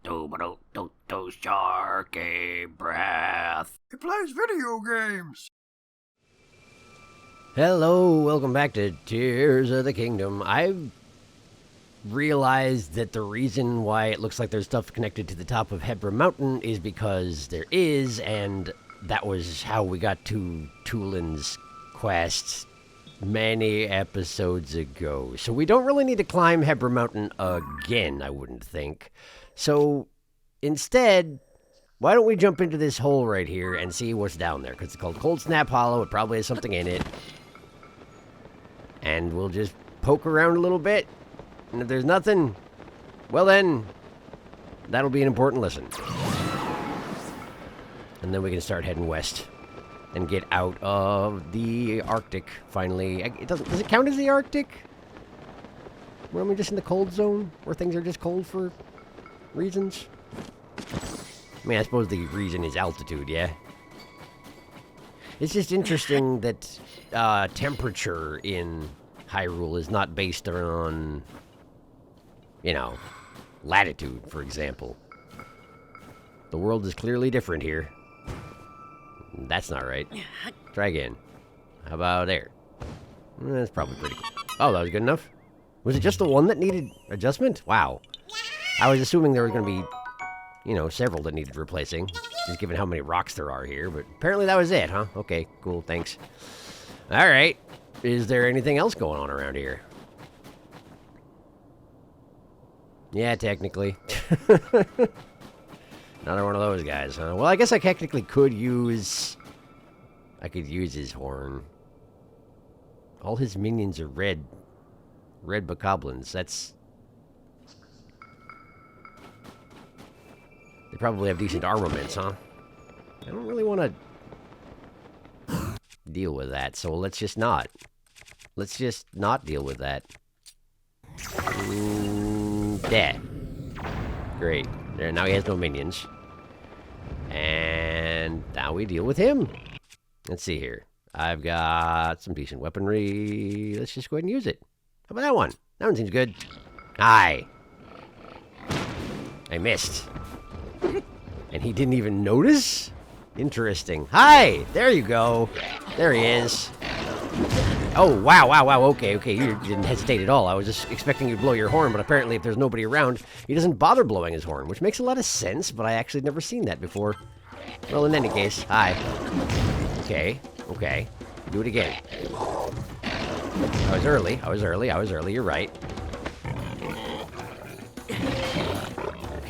SharkyBreath. He plays video games. Hello, welcome back to Tears of the Kingdom. I've realized that the reason why it looks like there's stuff connected to the top of Hebra Mountain is because there is, and that was how we got to Tulin's quest many episodes ago. So we don't really need to climb Hebra Mountain again, I wouldn't think. So instead, why don't we jump into this hole right here and see what's down there? Because it's called Cold Snap Hollow. It probably has something in it. And we'll just poke around a little bit. And if there's nothing, well then, that'll be an important lesson. And then we can start heading west and get out of the Arctic, finally. Does it count as the Arctic? Where am I just in the cold zone? Where things are just cold for reasons? I mean, I suppose the reason is altitude, yeah? It's just interesting that temperature in Hyrule is not based on, you know, latitude, for example. The world is clearly different here. That's not right. Try again. How about there? That's probably pretty good. Oh, that was good enough? Was it just the one that needed adjustment? Wow. I was assuming there were going to be, you know, several that needed replacing, just given how many rocks there are here, but apparently that was it, huh? Okay, cool, thanks. Alright, is there anything else going on around here? Yeah, technically. Another one of those guys, huh? Well, I guess I technically could use... I could use his horn. All his minions are red. Red bokoblins, that's... They probably have decent armaments, huh? I don't really want to deal with that, so let's just not. Let's just not deal with that. There. Great. There, now he has no minions. And now we deal with him. Let's see here. I've got some decent weaponry. Let's just go ahead and use it. How about that one? That one seems good. Hi. I missed. And he didn't even notice? Interesting. Hi! There you go. There he is. Oh, wow. Okay. You didn't hesitate at all. I was just expecting you to blow your horn, but apparently if there's nobody around, he doesn't bother blowing his horn, which makes a lot of sense, but I actually never seen that before. Well, in any case, hi. Okay. Do it again. I was early. You're right.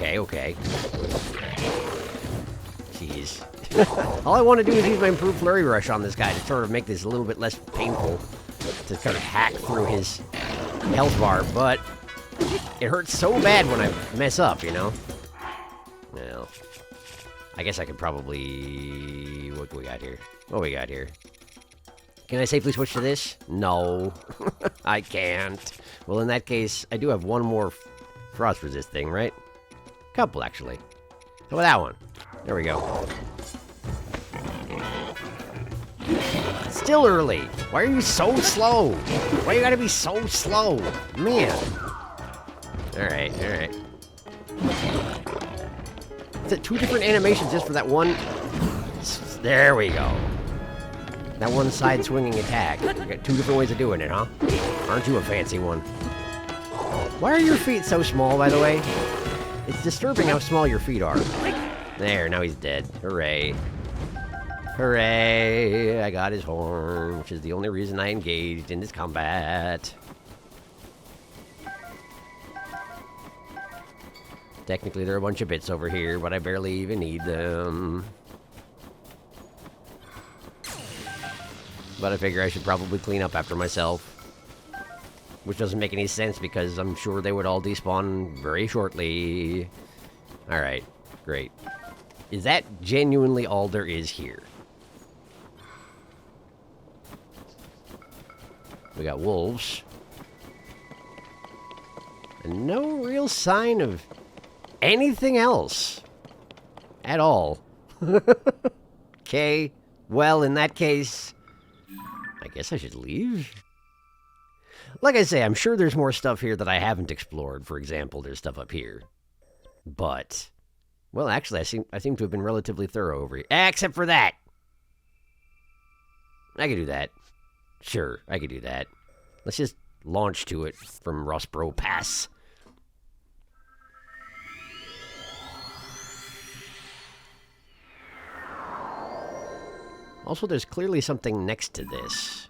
Okay. Jeez. All I want to do is use my improved flurry rush on this guy to sort of make this a little bit less painful to kind of hack through his health bar, but it hurts so bad when I mess up, you know? Well, I guess I could probably... What do we got here? Can I safely switch to this? No. I can't. Well, in that case, I do have one more frost resist thing, right? Couple, actually. How about that one? There we go. Still early. Why are you so slow? Why you gotta be so slow? Man. Alright. Is it two different animations just for that one? There we go. That one side swinging attack. You got two different ways of doing it, huh? Aren't you a fancy one? Why are your feet so small, by the way? It's disturbing how small your feet are. There, now he's dead. Hooray. I got his horn, which is the only reason I engaged in this combat. Technically, there are a bunch of bits over here, but I barely even need them. But I figure I should probably clean up after myself. Which doesn't make any sense because I'm sure they would all despawn very shortly. Alright, great. Is that genuinely all there is here? We got wolves. And no real sign of anything else. At all. Okay, well, in that case, I guess I should leave? Like I say, I'm sure there's more stuff here that I haven't explored. For example, there's stuff up here. But, well, actually, I seem to have been relatively thorough over here. Except for that. I could do that. Sure, I could do that. Let's just launch to it from Rosbro Pass. Also, there's clearly something next to this.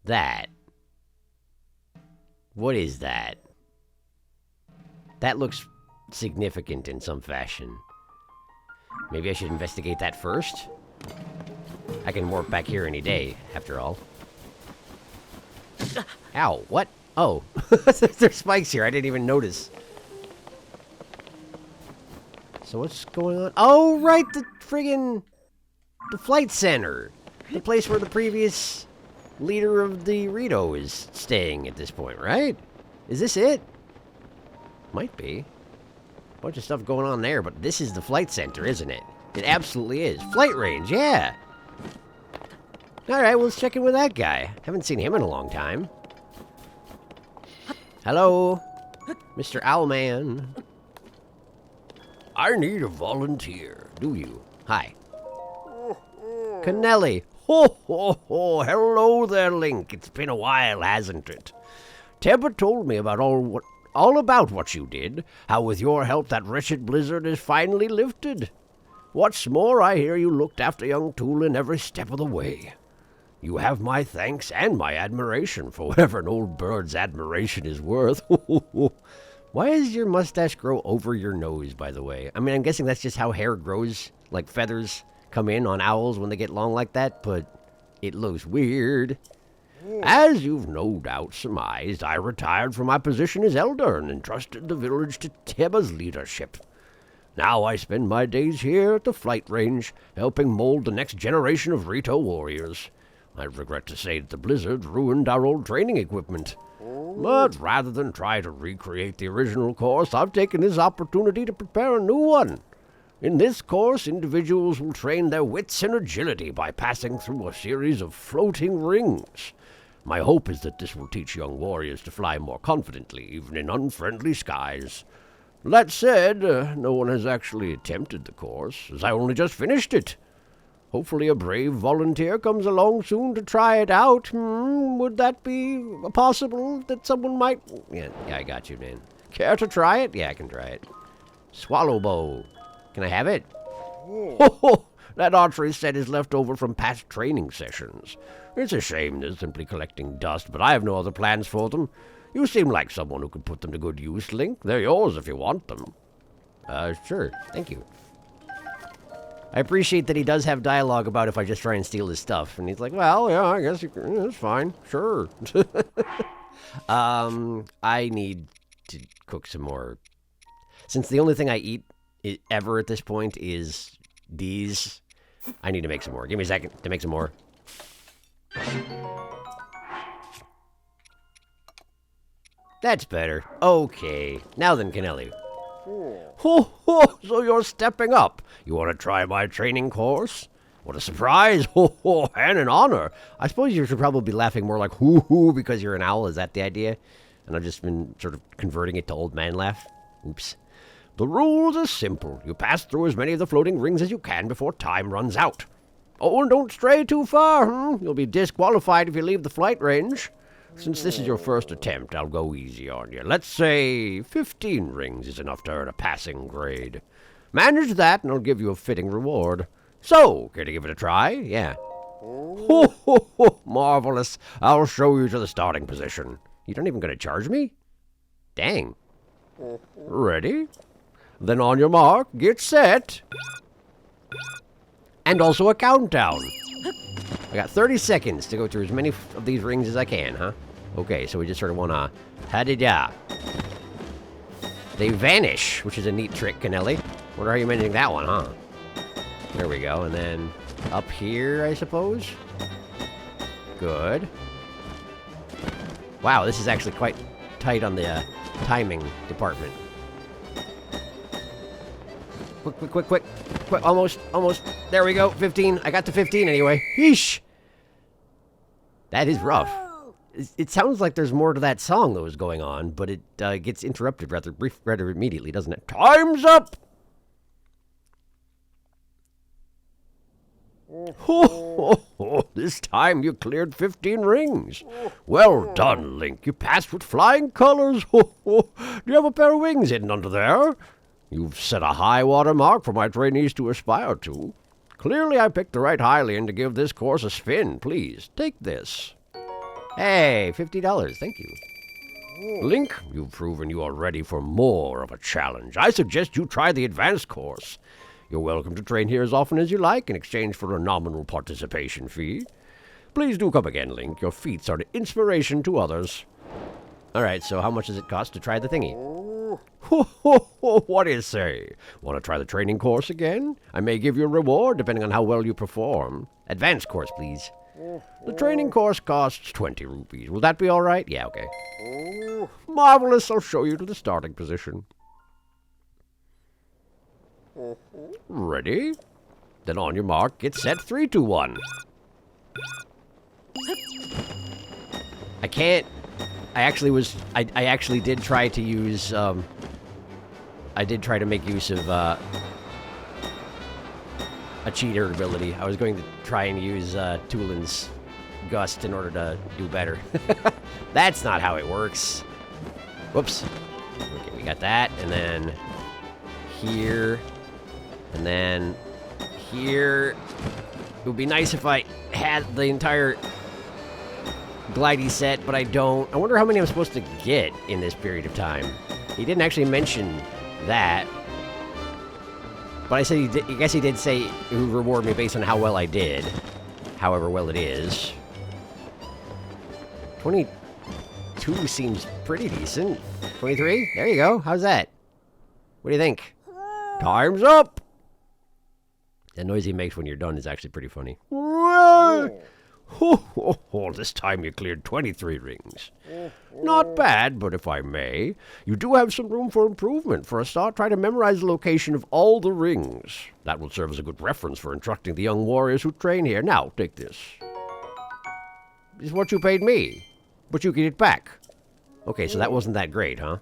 That. What is that? That looks significant in some fashion. Maybe I should investigate that first? I can warp back here any day, after all. Ow, what? Oh, there's spikes here, I didn't even notice. So what's going on? Oh, right, the friggin' the flight center. The place where the previous leader of the Rito is staying at this point, right? Is this it? Might be. Bunch of stuff going on there, but this is the flight center, isn't it? It absolutely is. Flight range, yeah. Alright, well, let's check in with that guy. Haven't seen him in a long time. Hello, Mr. Owlman. I need a volunteer. Do you? Hi. Kennelly. Ho, ho, ho. Hello there, Link. It's been a while, hasn't it? Tebba told me about all about what you did, how with your help that wretched blizzard is finally lifted. What's more, I hear you looked after young Toolin every step of the way. You have my thanks and my admiration for whatever an old bird's admiration is worth. Why does your mustache grow over your nose, by the way? I mean, I'm guessing that's just how hair grows, like feathers come in on owls when they get long like that, but it looks weird. As you've no doubt surmised, I retired from my position as elder and entrusted the village to Tebba's leadership. Now I spend my days here at the flight range, helping mold the next generation of Rito warriors. I regret to say that the blizzard ruined our old training equipment. But rather than try to recreate the original course, I've taken this opportunity to prepare a new one. In this course, individuals will train their wits and agility by passing through a series of floating rings. My hope is that this will teach young warriors to fly more confidently, even in unfriendly skies. That said, no one has actually attempted the course, as I only just finished it. Hopefully a brave volunteer comes along soon to try it out. Would that be possible that someone might... Yeah, I got you, man. Care to try it? Yeah, I can try it. Swallowbow. Can I have it? Ho, that archery set is left over from past training sessions. It's a shame they're simply collecting dust, but I have no other plans for them. You seem like someone who could put them to good use, Link. They're yours if you want them. Sure. Thank you. I appreciate that he does have dialogue about if I just try and steal his stuff. And he's like, well, yeah, I guess it's fine. Sure. I need to cook some more. Since the only thing I eat ever at this point is these, I need to make some more. Give me a second to make some more. That's better. Okay. Now then, Kennelly. Ho, ho, so you're stepping up. You want to try my training course? What a surprise. Ho, ho, and an honor. I suppose you should probably be laughing more like hoo hoo because you're an owl. Is that the idea? And I've just been sort of converting it to old man laugh. Oops. The rules are simple. You pass through as many of the floating rings as you can before time runs out. Oh, and don't stray too far. You'll be disqualified if you leave the flight range. Since this is your first attempt, I'll go easy on you. Let's say 15 rings is enough to earn a passing grade. Manage that, and I'll give you a fitting reward. So, care to give it a try? Yeah. Ho, ho, ho, marvelous. I'll show you to the starting position. You don't even gonna charge me? Dang. Ready? Then on your mark, get set. And also a countdown. I got 30 seconds to go through as many of these rings as I can, huh? Okay, so we just sort of want to... Ha-da-da. They vanish, which is a neat trick, Kennelly. Wonder how you're managing that one, huh? There we go, and then up here, I suppose? Good. Wow, this is actually quite tight on the timing department. Quick, quick, quick, quick. Quick, almost. There we go, 15. I got to 15 anyway. Yeesh. That is rough. It sounds like there's more to that song that was going on, but it gets interrupted rather immediately, doesn't it? Time's up! This time you cleared 15 rings. Well done, Link. You passed with flying colors. Do you have a pair of wings hidden under there? You've set a high water mark for my trainees to aspire to. Clearly I picked the right Hylian to give this course a spin. Please, take this. Hey, $50. Thank you. Link, you've proven you are ready for more of a challenge. I suggest you try the advanced course. You're welcome to train here as often as you like in exchange for a nominal participation fee. Please do come again, Link. Your feats are an inspiration to others. All right, so how much does it cost to try the thingy? What do you say? Want to try the training course again? I may give you a reward depending on how well you perform. Advanced course, please. The training course costs 20 rupees. Will that be all right? Yeah, okay. Marvelous. I'll show you to the starting position. Ready? Then on your mark, get set, 3, 2, 1. I can't. I actually did try to use, I did try to make use of, a cheater ability. I was going to try and use, Tulin's Gust in order to do better. That's not how it works. Whoops. Okay, we got that, and then here, and then here. It would be nice if I had the entire glidey set, but I don't. I wonder how many I'm supposed to get in this period of time. He didn't actually mention that. But I said I guess he did say he would reward me based on how well I did. However well it is. 22 seems pretty decent. 23? There you go. How's that? What do you think? Time's up! The noise he makes when you're done is actually pretty funny. This time you cleared 23 rings. Not bad, but if I may, you do have some room for improvement. For a start, try to memorize the location of all the rings. That will serve as a good reference for instructing the young warriors who train here. Now, take this. This is what you paid me, but you get it back. Okay, so that wasn't that great, huh?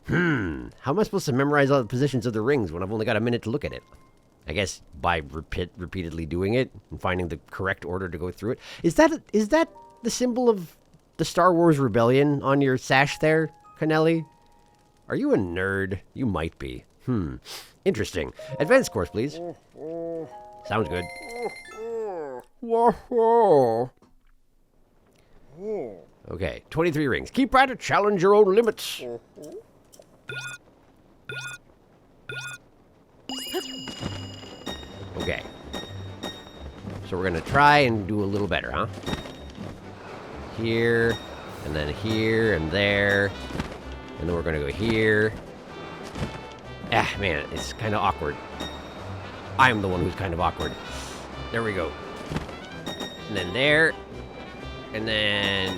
How am I supposed to memorize all the positions of the rings when I've only got a minute to look at it? I guess by repeatedly doing it and finding the correct order to go through it. Is that the symbol of the Star Wars Rebellion on your sash there, Canelli? Are you a nerd? You might be. Interesting. Advanced course, please. Sounds good. Okay, 23 rings. Keep trying to challenge your own limits. Okay. So we're going to try and do a little better, huh? Here, and then here, and there. And then we're going to go here. Ah, man, it's kind of awkward. I'm the one who's kind of awkward. There we go. And then there. And then...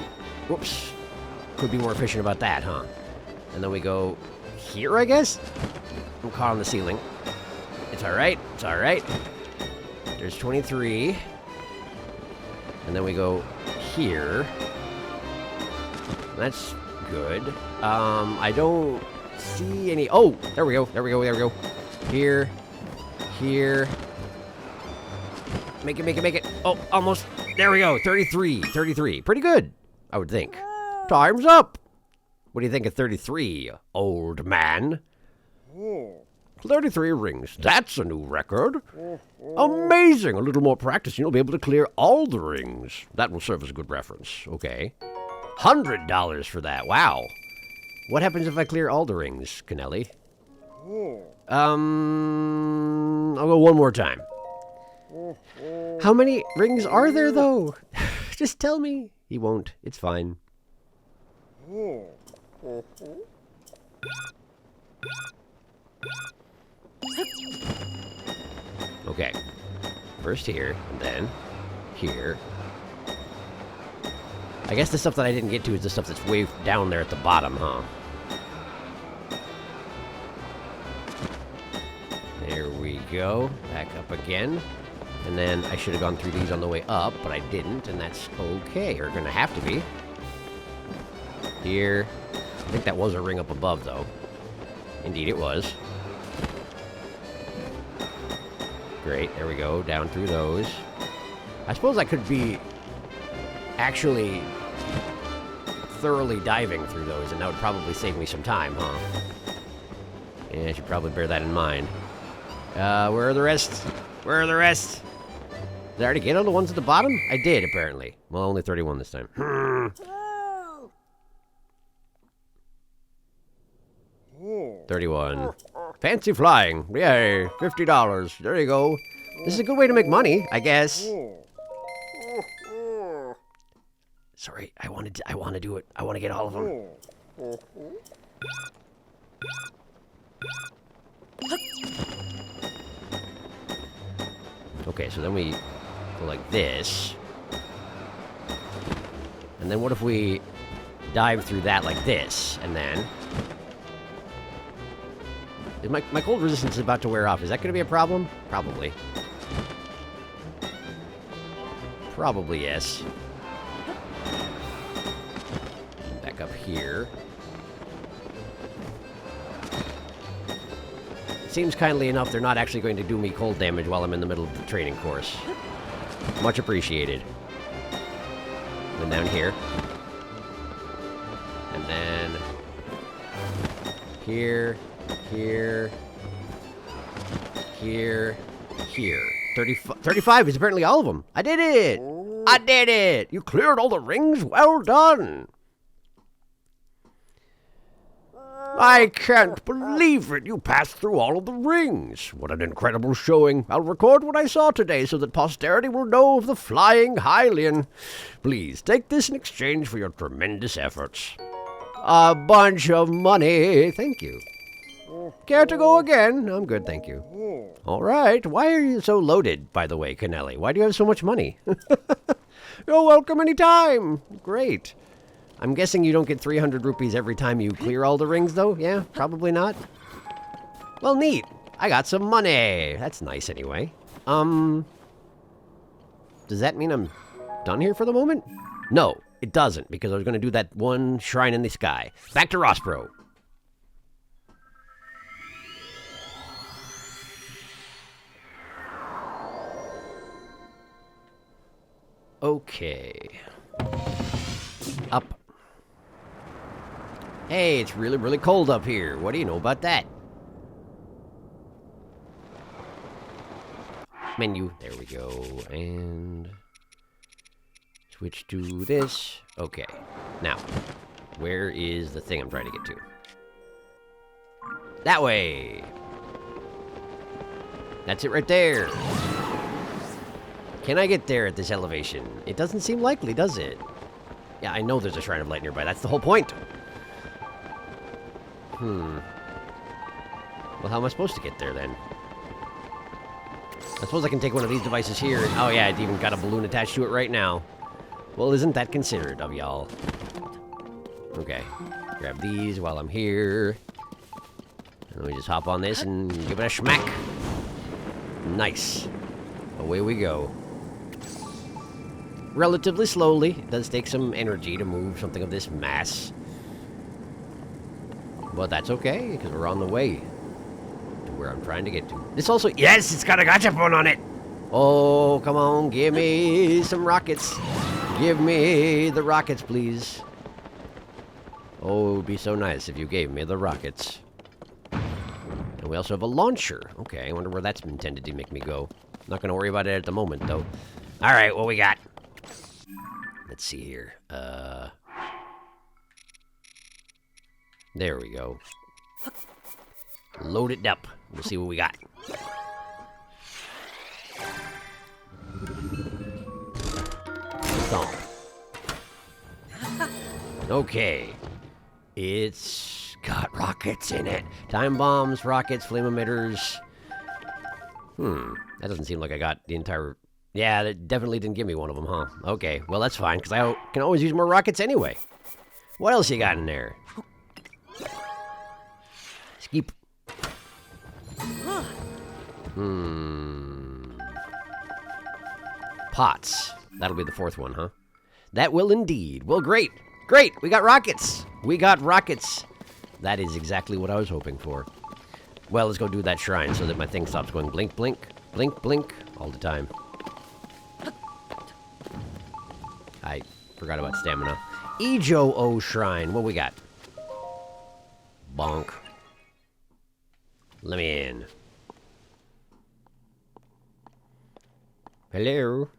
Whoops. Could be more efficient about that, huh? And then we go here, I guess? I'm caught on the ceiling. It's alright. It's alright. There's 23. And then we go here. That's good. I don't see any... Oh! There we go. There we go. There we go. Here. Here. Make it, make it, make it. Oh, almost. There we go. 33. 33. Pretty good, I would think. Time's up. What do you think of 33, old man? 33 rings. That's a new record. Amazing. A little more practice and you'll be able to clear all the rings. That will serve as a good reference. Okay. $100 for that. Wow. What happens if I clear all the rings, Canelli? I'll go one more time. How many rings are there, though? Just tell me. He won't. It's fine. Okay. First here, and then here. I guess the stuff that I didn't get to is the stuff that's way down there at the bottom, huh? There we go. Back up again. And then I should have gone through these on the way up, but I didn't, and that's okay. Or gonna have to be. Here. I think that was a ring up above, though. Indeed, it was. Great, there we go. Down through those. I suppose I could be actually thoroughly diving through those, and that would probably save me some time, huh? Yeah, I should probably bear that in mind. Where are the rest? Where are the rest? Did I already get all the ones at the bottom? I did, apparently. Well, only 31 this time. 31. Fancy flying. Yay, $50. There you go. This is a good way to make money, I guess. Sorry, I want to do it. I want to get all of them. Okay, so then we go like this. And then what if we dive through that like this, and then... My cold resistance is about to wear off. Is that going to be a problem? Probably. Probably, yes. Back up here. Seems kindly enough they're not actually going to do me cold damage while I'm in the middle of the training course. Much appreciated. And down here. And then... Here... Here. Here. Here. 35 is apparently all of them. I did it! I did it! You cleared all the rings? Well done! I can't believe it! You passed through all of the rings! What an incredible showing! I'll record what I saw today so that posterity will know of the flying Hylian. Please take this in exchange for your tremendous efforts. A bunch of money. Thank you. Care to go again? I'm good, thank you. All right. Why are you so loaded, by the way, Kennelly? Why do you have so much money? You're welcome anytime. Great. I'm guessing you don't get 300 rupees every time you clear all the rings, though? Yeah, probably not. Well, neat. I got some money. That's nice, anyway. Does that mean I'm done here for the moment? No, it doesn't, because I was going to do that one shrine in the sky. Back to Rossbro. Okay. Up. Hey, it's really, really cold up here. What do you know about that? Menu. There we go. And... switch to this. Okay. Now, where is the thing I'm trying to get to? That way! That's it right there. Can I get there at this elevation? It doesn't seem likely, does it? Yeah, I know there's a Shrine of Light nearby. That's the whole point. Well, how am I supposed to get there, then? I suppose I can take one of these devices here. Oh, yeah, it even got a balloon attached to it right now. Well, isn't that considerate of y'all? Okay. Grab these while I'm here. And then we just hop on this and give it a schmack. Nice. Away we go. Relatively slowly. It does take some energy to move something of this mass. But that's okay, because we're on the way to where I'm trying to get to. This also... Yes, it's got a gachapon on it! Oh, come on, give me some rockets. Give me the rockets, please. Oh, it would be so nice if you gave me the rockets. And we also have a launcher. Okay, I wonder where that's intended to make me go. Not going to worry about it at the moment, though. All right, what we got? Let's see here. There we go. Load it up. We'll see what we got. Thump. Okay. It's got rockets in it. Time bombs, rockets, flame emitters. That doesn't seem like I got the entire... Yeah, that definitely didn't give me one of them, huh? Okay, well, that's fine, because I can always use more rockets anyway. What else you got in there? Skip. Pots. That'll be the fourth one, huh? That will indeed. Well, great. Great, we got rockets. We got rockets. That is exactly what I was hoping for. Well, let's go do that shrine so that my thing stops going blink, blink, blink, blink all the time. I forgot about stamina. Ejo-O Shrine. What we got? Bonk. Let me in. Hello?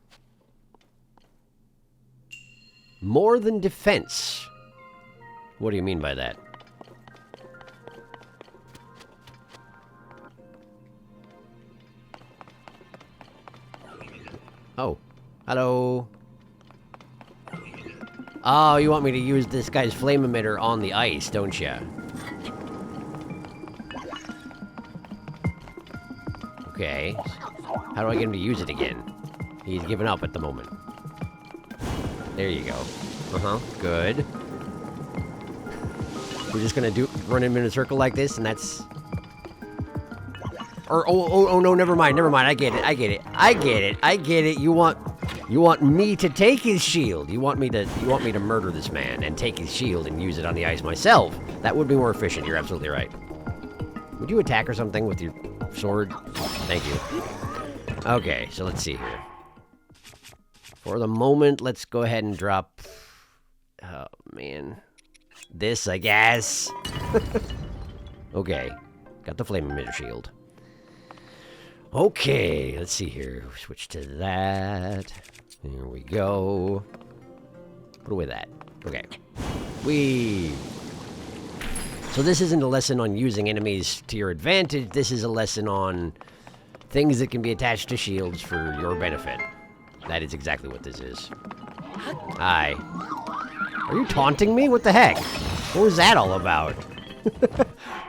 More than defense. What do you mean by that? Oh. Hello. Oh, you want me to use this guy's flame emitter on the ice, don't you? Okay. How do I get him to use it again? He's given up at the moment. There you go. Uh-huh. Good. We're just gonna run him in a circle like this, and that's... Or, oh, no, never mind. I get it. You want me to take his shield. You want me to murder this man and take his shield and use it on the ice myself. That would be more efficient. You're absolutely right. Would you attack or something with your sword? Thank you. Okay, so let's see here. For the moment, let's go ahead and drop... Oh, man. This, I guess. Okay. Got the flame emitter shield. Okay, let's see here. Switch to that. Here we go. Put away that. Okay. So this isn't a lesson on using enemies to your advantage. This is a lesson on things that can be attached to shields for your benefit. That is exactly what this is. Hi. Are you taunting me? What the heck? What was that all about?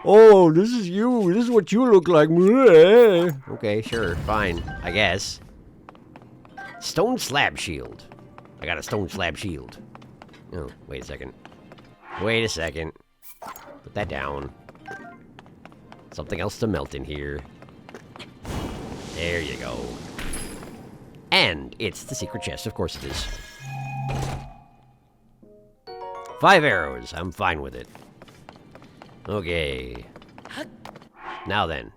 Oh, this is you. This is what you look like. Okay, sure. Fine. I guess. Stone slab shield. I got a stone slab shield. Oh, wait a second. Wait a second. Put that down. Something else to melt in here. There you go. And it's the secret chest. Of course it is. 5 arrows. I'm fine with it. Okay. Now then,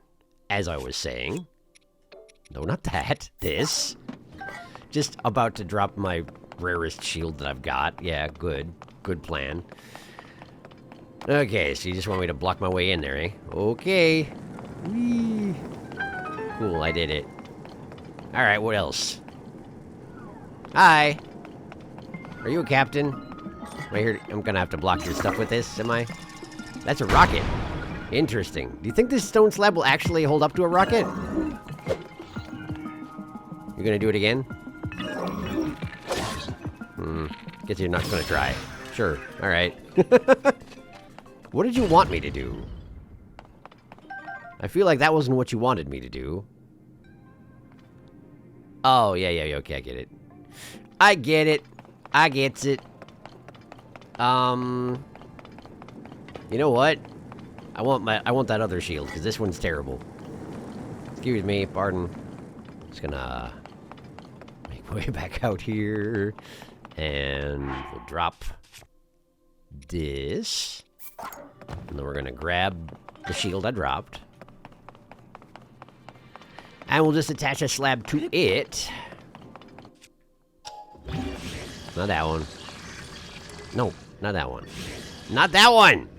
as I was saying... No, not that. This. Just about to drop my rarest shield that I've got. Yeah, good. Good plan. Okay, so you just want me to block my way in there, eh? Okay. Whee. Cool, I did it. Alright, what else? Hi. Are you a captain? Am I here? I'm gonna have to block your stuff with this, am I? That's a rocket. Interesting. Do you think this stone slab will actually hold up to a rocket? You're gonna do it again? Guess you're not gonna try. Sure. Alright. What did you want me to do? I feel like that wasn't what you wanted me to do. Oh, yeah, okay, I get it. I get it. I gets it. You know what? I want that other shield, because this one's terrible. Excuse me, pardon. Just gonna make my way back out here. And we'll drop this. And then we're gonna grab the shield I dropped. And we'll just attach a slab to it. Not that one. No, not that one. Not that one!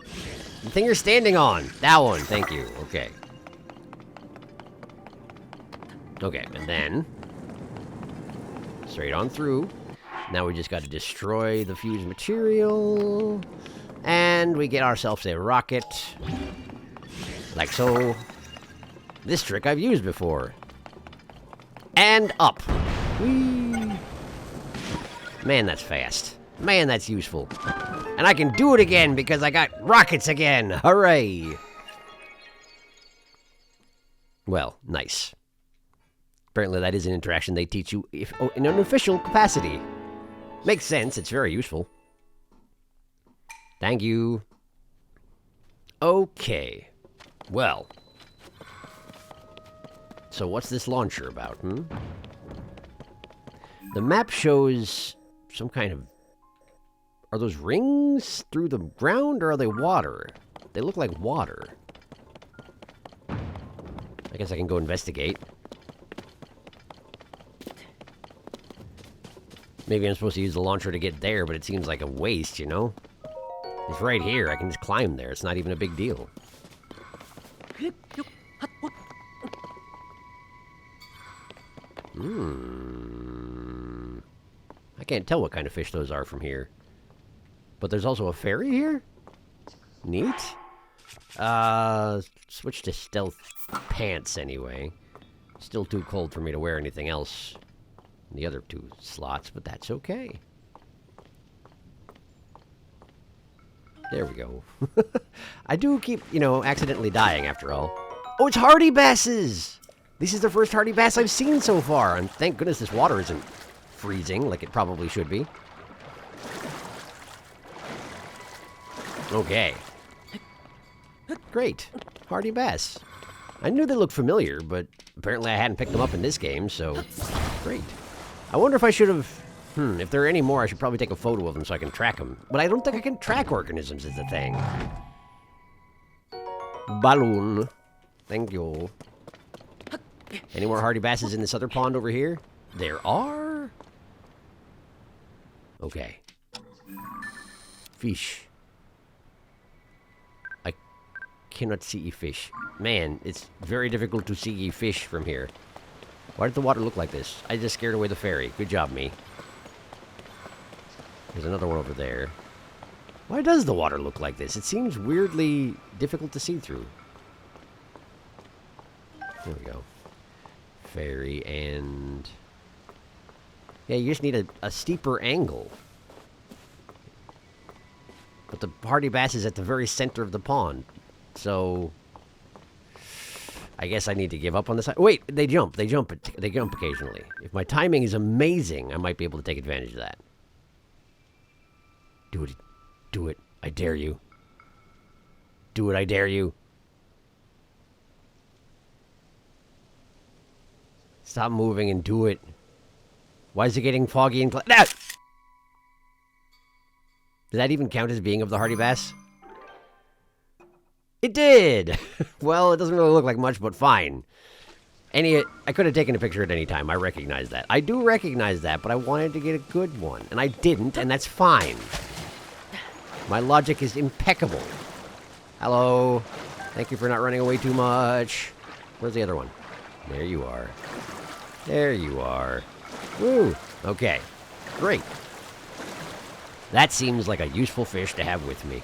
The thing you're standing on. That one, thank you. Okay. Okay, and then... straight on through. Now we just gotta destroy the fused material. And we get ourselves a rocket. Like so. This trick I've used before. And up. Whee! Man, that's fast. Man, that's useful. And I can do it again because I got rockets again. Hooray! Well, nice. Apparently that is an interaction they teach you in an official capacity. Makes sense. It's very useful. Thank you. Okay. Well. So what's this launcher about, The map shows some kind of Are those rings through the ground, or are they water? They look like water. I guess I can go investigate. Maybe I'm supposed to use the launcher to get there, but it seems like a waste, you know? It's right here. I can just climb there. It's not even a big deal. I can't tell what kind of fish those are from here. But there's also a fairy here? Neat. Switch to stealth pants anyway. Still too cold for me to wear anything else in the other 2 slots, but that's okay. There we go. I do keep, you know, accidentally dying after all. Oh, it's hardy basses! This is the first hardy bass I've seen so far, and thank goodness this water isn't freezing like it probably should be. Okay. Great. Hardy bass. I knew they looked familiar, but apparently I hadn't picked them up in this game, so great. I wonder if I should have... if there are any more, I should probably take a photo of them so I can track them. But I don't think I can track organisms is the thing. Balloon. Thank you. Any more hardy basses in this other pond over here? There are. Okay. Fish. I cannot see a fish. Man, it's very difficult to see a fish from here. Why did the water look like this? I just scared away the fairy. Good job, me. There's another one over there. Why does the water look like this? It seems weirdly difficult to see through. There we go. Fairy and... yeah, you just need a steeper angle. But the hardy bass is at the very center of the pond. So... I guess I need to give up on this. Wait, they jump. They jump occasionally. If my timing is amazing, I might be able to take advantage of that. Do it. Do it. I dare you. Do it, I dare you. Stop moving and do it. Why is it getting foggy and... ah! Does that even count as being of the hardy bass? It did! Well, it doesn't really look like much, but fine. I could have taken a picture at any time. I recognize that. I do recognize that, but I wanted to get a good one. And I didn't, and that's fine. My logic is impeccable. Hello. Thank you for not running away too much. Where's the other one? There you are. There you are. Woo! Okay. Great. That seems like a useful fish to have with me.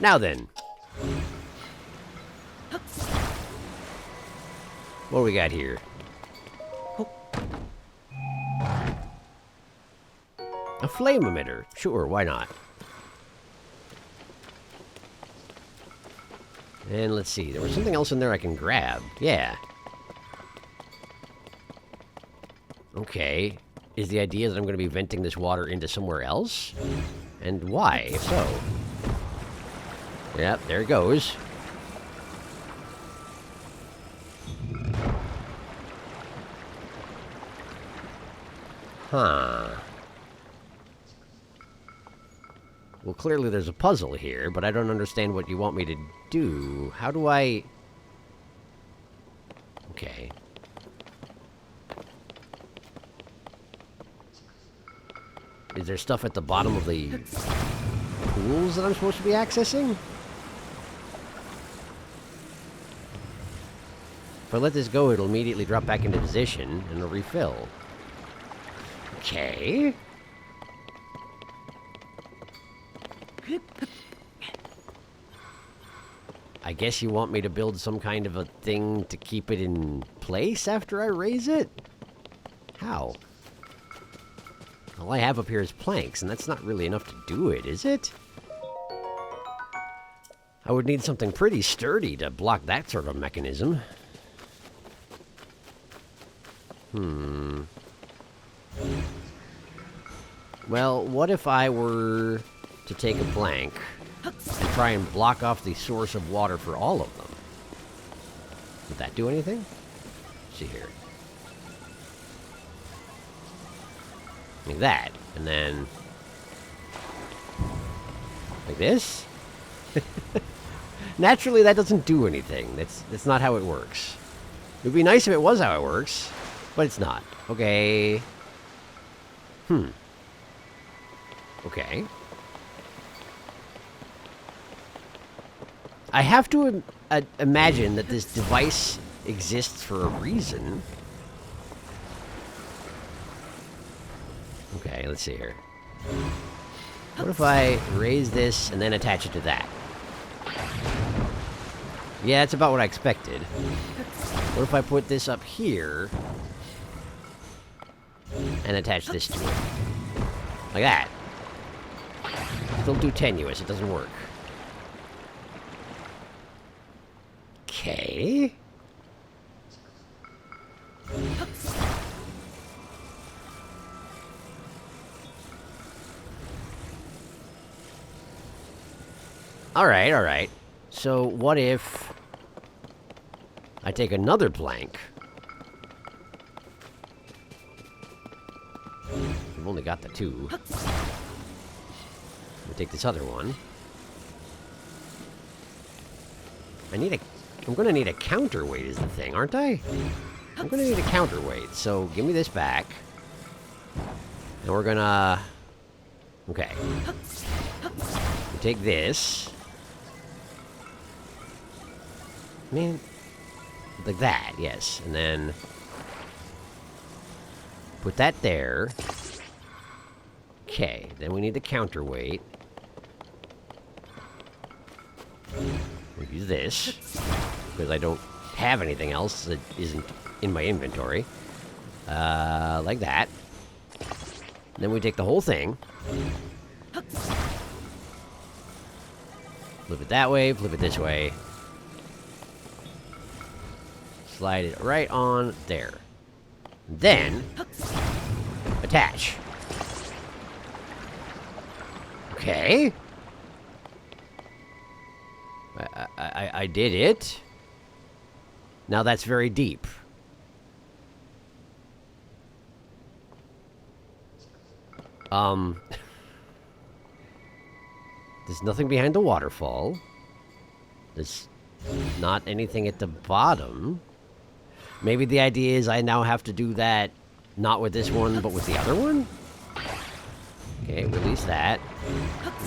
Now then. What do we got here? A flame emitter. Sure, why not? And let's see. There was something else in there I can grab. Yeah. Okay. Is the idea that I'm going to be venting this water into somewhere else? And why, if so? Yep, there it goes. Huh. Well, clearly there's a puzzle here, but I don't understand what you want me to do. How do I... Okay. Is there stuff at the bottom of the pools that I'm supposed to be accessing? If I let this go, it'll immediately drop back into position, and it'll refill. Okay. I guess you want me to build some kind of a thing to keep it in place after I raise it? How? All I have up here is planks, and that's not really enough to do it, is it? I would need something pretty sturdy to block that sort of mechanism. Well, what if I were to take a plank and try and block off the source of water for all of them? Would that do anything? Let's see here. Like that, and then... Like this? Naturally, that doesn't do anything. That's not how it works. It would be nice if it was how it works, but it's not. Okay. Okay. I have to imagine that this device exists for a reason. Okay, let's see here. What if I raise this and then attach it to that? Yeah, that's about what I expected. What if I put this up here and attach this to it? Like that. Still too tenuous, it doesn't work. Okay. Alright, alright. So, what if I take another plank? We've only got the two. We'll take this other one. I'm gonna need a counterweight is the thing, aren't I? I'm gonna need a counterweight, so give me this back. And we're gonna... Okay. We take this. Man, like that, yes. And then put that there. Okay, then we need the counterweight. We'll use this, because I don't have anything else that isn't in my inventory. Like that. Then we take the whole thing. Flip it that way, flip it this way. Slide it right on there. Then, attach. Okay. I did it. Now that's very deep. There's nothing behind the waterfall. There's not anything at the bottom. Maybe the idea is I now have to do that, not with this one, but with the other one? Okay, release that.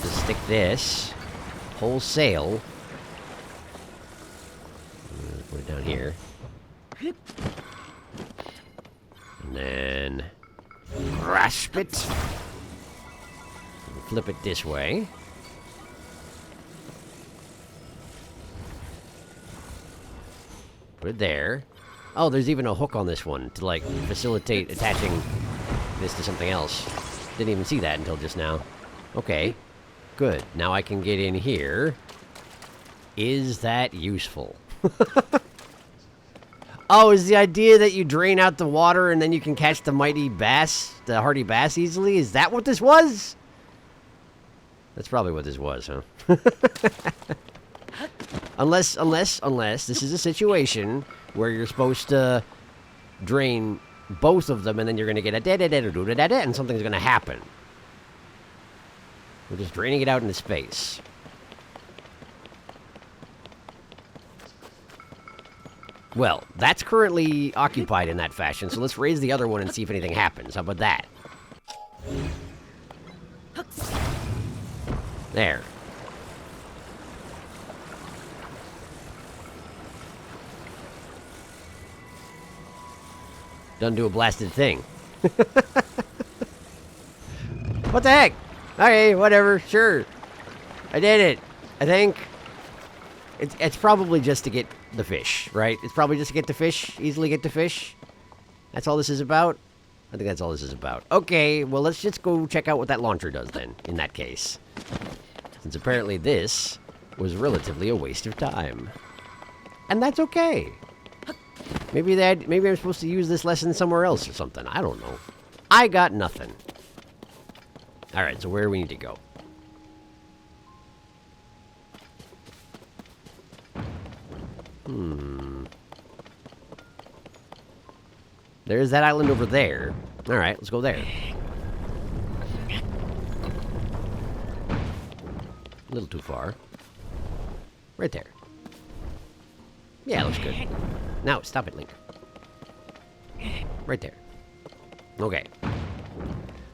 Just stick this. Wholesale. Put it down here. And then... grasp it. Flip it this way. Put it there. Oh, there's even a hook on this one to, like, facilitate attaching this to something else. Didn't even see that until just now. Okay. Good. Now I can get in here. Is that useful? Oh, is the idea that you drain out the water and then you can catch the mighty bass, the hardy bass easily? Is that what this was? That's probably what this was, huh? Unless this is a situation where you're supposed to drain both of them and then you're going to get a da-da-da-da-da-da-da and something's going to happen. We're just draining it out into space. Well, that's currently occupied in that fashion, so let's raise the other one and see if anything happens. How about that? There. Doesn't do a blasted thing. What the heck? Okay, whatever, sure. I did it, I think. It's probably just to get the fish, right? It's probably just to get the fish, easily get the fish. That's all this is about? I think that's all this is about. Okay, well, let's just go check out what that launcher does then, in that case. Since apparently this was relatively a waste of time. And that's okay. Maybe I'm supposed to use this lesson somewhere else or something. I don't know. I got nothing. Alright, so where do we need to go? There's that island over there. Alright, let's go there. A little too far. Right there. Yeah, looks good. Now, stop it, Link. Right there. Okay.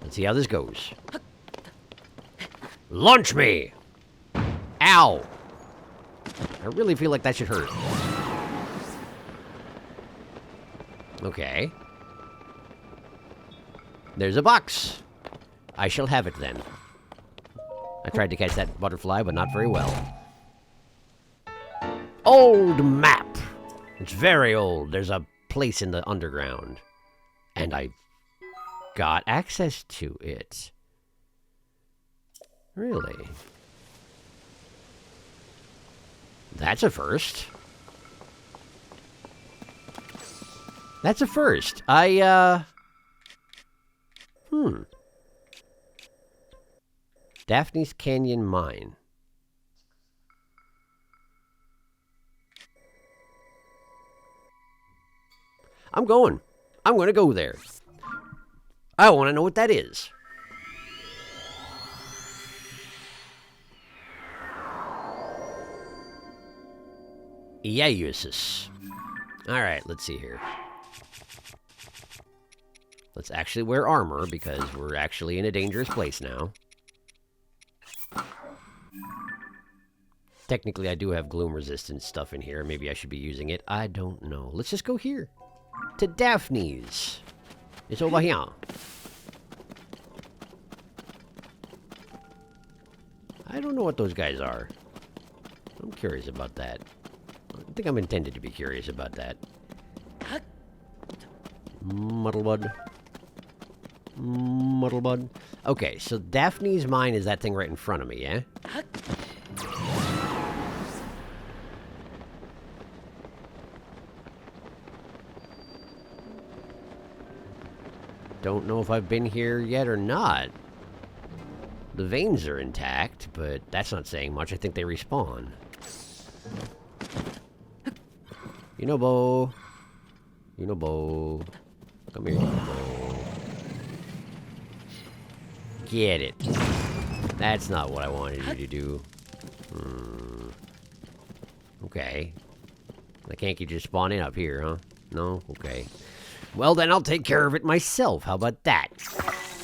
Let's see how this goes. Launch me! Ow! I really feel like that should hurt. Okay. There's a box. I shall have it then. I tried to catch that butterfly, but not very well. Old map! It's very old. There's a place in the underground. And I got access to it. Really? That's a first. That's a first. Daphne's Canyon Mine. I'm going to go there. I want to know what that is. Yes. Alright, let's see here. Let's actually wear armor, because we're actually in a dangerous place now. Technically, I do have gloom-resistant stuff in here. Maybe I should be using it. I don't know. Let's just go here. To Daphne's. It's over here. I don't know what those guys are. I'm curious about that. I think I'm intended to be curious about that. Muddlebud. Muddlebud. Okay, so Daphne's mine is that thing right in front of me, yeah? Don't know if I've been here yet or not. The veins are intact, but that's not saying much. I think they respawn. You know, Bo. You know, Bo. Come here, Bo. Get it. That's not what I wanted you to do. Okay. I can't keep just spawning up here, huh? No? Okay. Well, then I'll take care of it myself. How about that?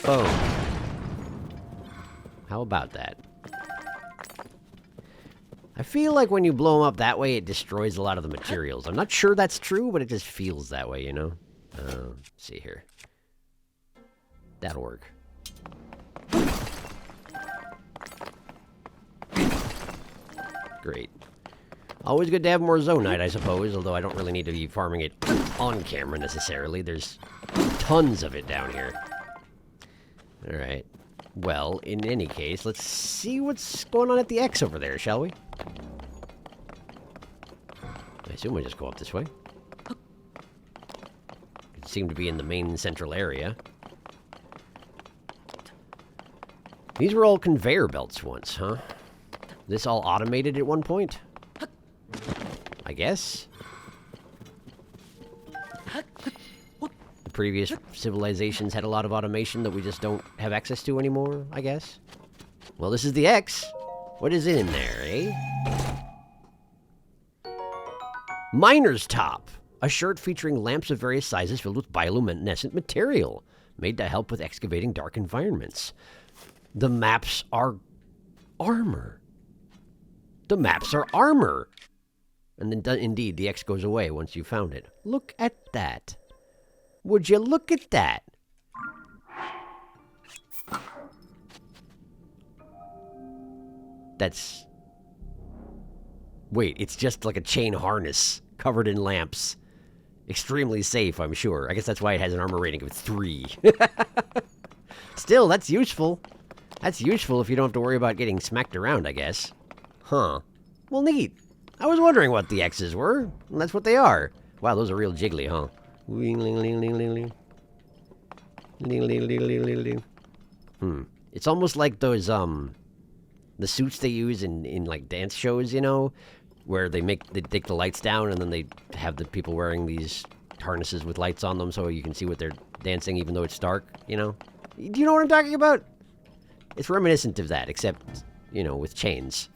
Boom. How about that? I feel like when you blow them up that way, it destroys a lot of the materials. I'm not sure that's true, but it just feels that way, you know? Let's see here. That'll work. Great. Always good to have more Zonite, I suppose, although I don't really need to be farming it on camera necessarily. There's tons of it down here. Alright. Well, in any case, let's see what's going on at the X over there, shall we? I assume we just go up this way. It seemed to be in the main central area. These were all conveyor belts once, huh? This all automated at one point? I guess. The previous civilizations had a lot of automation that we just don't have access to anymore, I guess. Well, this is the X. What is in there, eh? Miner's Top. A shirt featuring lamps of various sizes filled with bioluminescent material, made to help with excavating dark environments. The maps are armor. The maps are armor. And then, indeed, the X goes away once you found it. Look at that. Would you look at that? That's... Wait, it's just like a chain harness covered in lamps. Extremely safe, I'm sure. I guess that's why it has an armor rating of 3. Still, that's useful. That's useful if you don't have to worry about getting smacked around, I guess. Huh. Well, neat. I was wondering what the X's were, and that's what they are. Wow, those are real jiggly, huh? It's almost like those, the suits they use in like, dance shows, you know? Where they take the lights down, and then they have the people wearing these harnesses with lights on them so you can see what they're dancing even though it's dark, you know? Do you know what I'm talking about? It's reminiscent of that, except you know, with chains.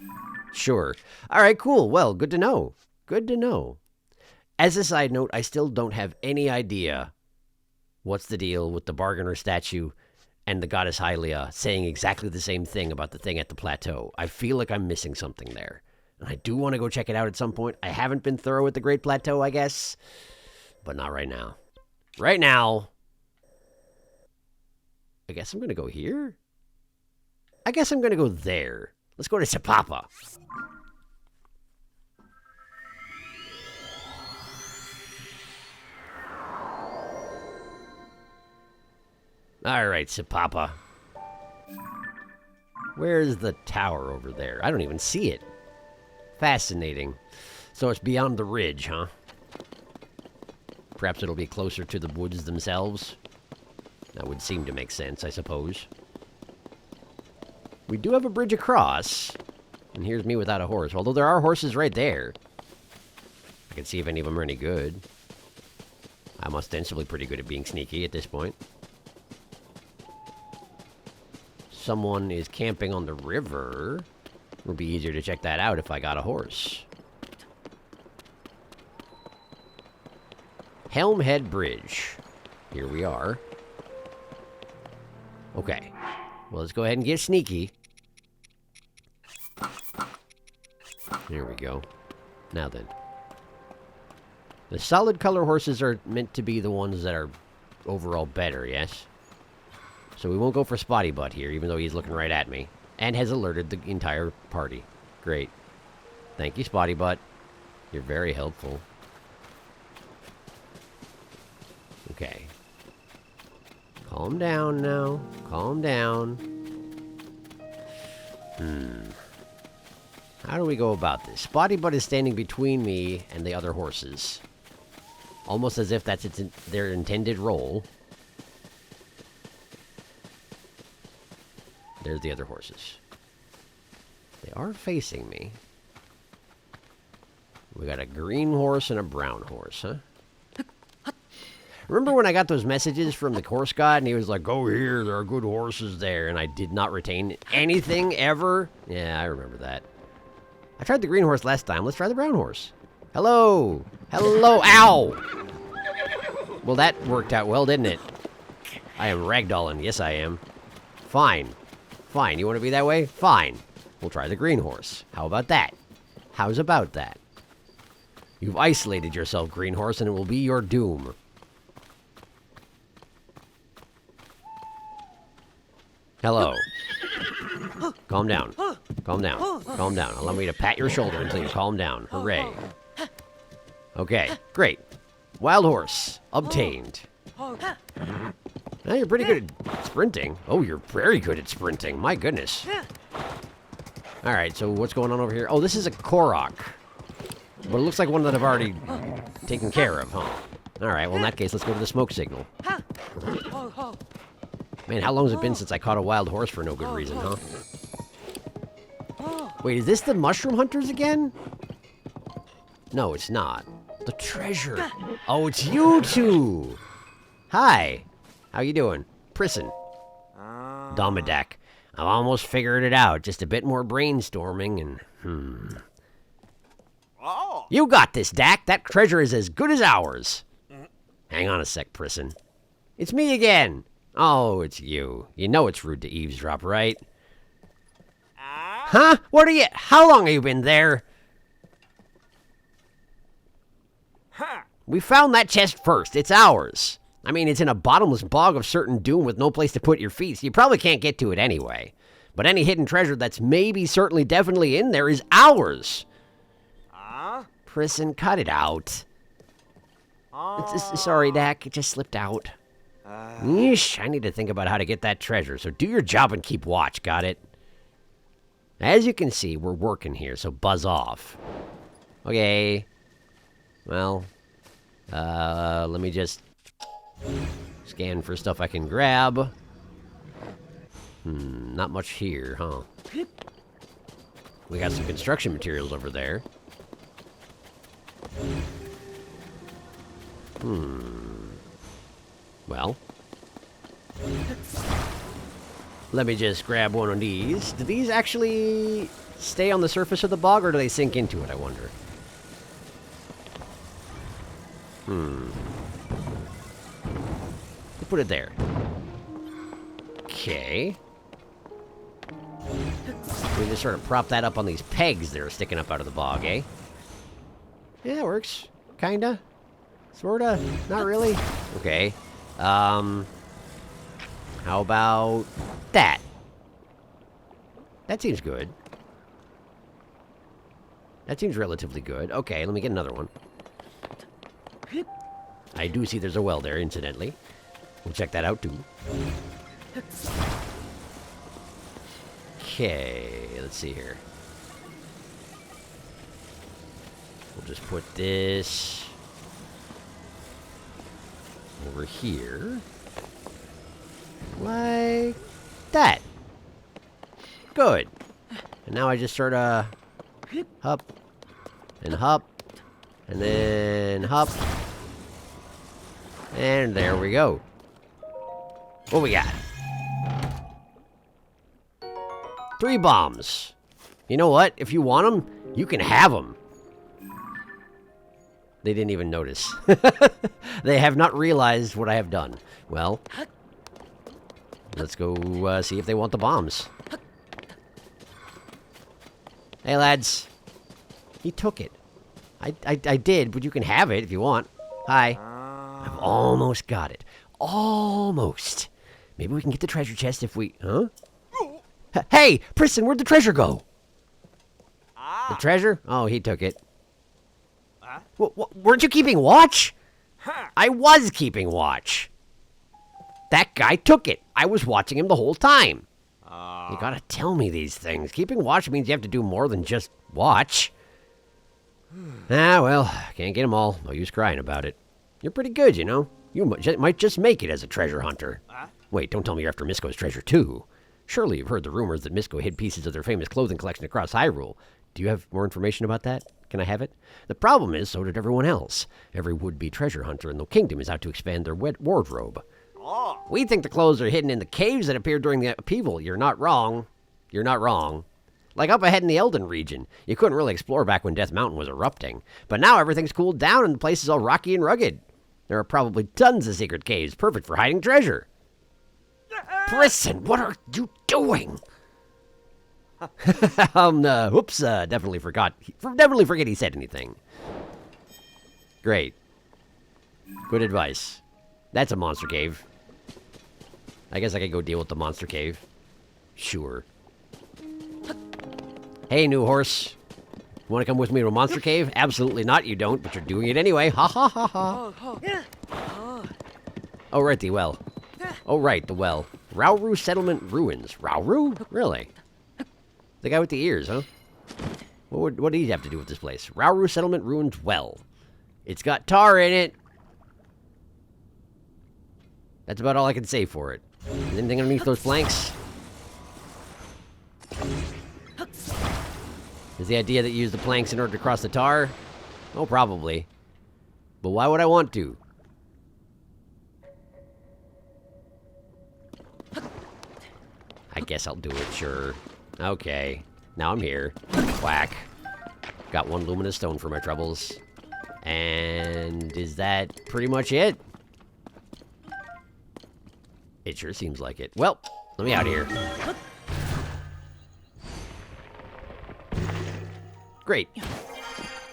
Sure. All right, cool. Well, good to know. Good to know. As a side note, I still don't have any idea what's the deal with the bargainer statue and the goddess Hylia saying exactly the same thing about the thing at the plateau. I feel like I'm missing something there. And I do want to go check it out at some point. I haven't been thorough at the Great Plateau, I guess. But not right now. Right now, I guess I'm going to go here? I guess I'm going to go there. Let's go to Sapapa. All right, Sapapa. Where's the tower over there? I don't even see it. Fascinating. So it's beyond the ridge, huh? Perhaps it'll be closer to the woods themselves. That would seem to make sense, I suppose. We do have a bridge across. And here's me without a horse. Although there are horses right there. I can see if any of them are any good. I'm ostensibly pretty good at being sneaky at this point. Someone is camping on the river. It would be easier to check that out if I got a horse. Helmhead Bridge. Here we are. Okay. Well, let's go ahead and get sneaky. There we go. Now then. The solid color horses are meant to be the ones that are overall better, yes? So we won't go for Spotty Butt here, even though he's looking right at me. And has alerted the entire party. Great. Thank you, Spotty Butt. You're very helpful. Okay. Calm down now. Calm down. How do we go about this? Spotty Butt is standing between me and the other horses. Almost as if that's their intended role. There's the other horses. They are facing me. We got a green horse and a brown horse, huh? Remember when I got those messages from the horse god and he was like, go here, there are good horses there, and I did not retain anything ever? Yeah, I remember that. I tried the green horse last time. Let's try the brown horse. Hello! Hello! Ow! Well, that worked out well, didn't it? I am ragdolling. Yes, I am. Fine. Fine. You want to be that way? Fine. We'll try the green horse. How about that? How's about that? You've isolated yourself, green horse, and it will be your doom. Hello. Calm down. Calm down. Calm down. Allow me to pat your shoulder until you calm down. Hooray. Okay, great. Wild horse. Obtained. Now you're pretty good at sprinting. Oh, you're very good at sprinting. My goodness. Alright, so what's going on over here? Oh, this is a Korok. But it looks like one that I've already taken care of, huh? Alright, well in that case, let's go to the smoke signal. Man, how long has it been since I caught a wild horse for no good reason, huh? Wait, is this the mushroom hunters again? No, it's not. The treasure. Oh, it's you two. Hi. How you doing? Prison. Domidak. I've almost figured it out. Just a bit more brainstorming and, Oh. You got this, Dak. That treasure is as good as ours. Hang on a sec, Prison. It's me again. Oh, it's you. You know it's rude to eavesdrop, right? Huh? What are you... How long have you been there? We found that chest first. It's ours. I mean, it's in a bottomless bog of certain doom with no place to put your feet, so you probably can't get to it anyway. But any hidden treasure that's maybe, certainly, definitely in there is ours. Prison, cut it out. Sorry, Dak. It just slipped out. Yeesh, I need to think about how to get that treasure, so do your job and keep watch, got it? As you can see, we're working here, so buzz off. Okay. Well, let me just scan for stuff I can grab. Not much here, huh? We got some construction materials over there. Well. Let me just grab one of these. Do these actually stay on the surface of the bog, or do they sink into it, I wonder? Put it there. Okay. We just sort of prop that up on these pegs that are sticking up out of the bog, eh? Yeah, that works. Kinda. Sorta. Not really. Okay. How about that? That seems good. That seems relatively good. Okay, let me get another one. I do see there's a well there, incidentally. We'll check that out, too. Okay, let's see here. We'll just put this over here. Like that. Good. And now I just sort of hop and hop and then hop. And there we go. What we got? 3 bombs. You know what? If you want them, you can have them. They didn't even notice. They have not realized what I have done. Well, let's go see if they want the bombs. Hey, lads. He took it. I did, but you can have it if you want. Hi. I've almost got it. Almost. Maybe we can get the treasure chest if we... Huh? Hey, Priston, where'd the treasure go? The treasure? Oh, he took it. Weren't you keeping watch? I was keeping watch. That guy took it. I was watching him the whole time. You gotta tell me these things. Keeping watch means you have to do more than just watch. Well, can't get them all. No use crying about it. You're pretty good, you know. You might just make it as a treasure hunter. Wait, don't tell me you're after Misko's treasure, too. Surely you've heard the rumors that Misko hid pieces of their famous clothing collection across Hyrule. Do you have more information about that? Can I have it? The problem is, so did everyone else. Every would-be treasure hunter in the kingdom is out to expand their wardrobe. We think the clothes are hidden in the caves that appeared during the upheaval. You're not wrong. You're not wrong. Like up ahead in the Elden region. You couldn't really explore back when Death Mountain was erupting. But now everything's cooled down and the place is all rocky and rugged. There are probably tons of secret caves, perfect for hiding treasure. Priston, what are you doing? Whoops, definitely forgot. Definitely forget he said anything. Great. Good advice. That's a monster cave. I guess I could go deal with the monster cave. Sure. Hey, new horse. Want to come with me to a monster cave? Absolutely not, you don't, but you're doing it anyway. Ha ha ha ha. Oh, right, the well. Oh, right, the well. Rauru Settlement Ruins. Rauru? Really? The guy with the ears, huh? What do you have to do with this place? Rauru Settlement Ruins Well. It's got tar in it. That's about all I can say for it. Is anything underneath those planks? Is the idea that you use the planks in order to cross the tar? Oh, probably. But why would I want to? I guess I'll do it, sure. Okay. Now I'm here. Whack. Got 1 luminous stone for my troubles. And is that pretty much it? It sure seems like it. Well, let me out of here. Great.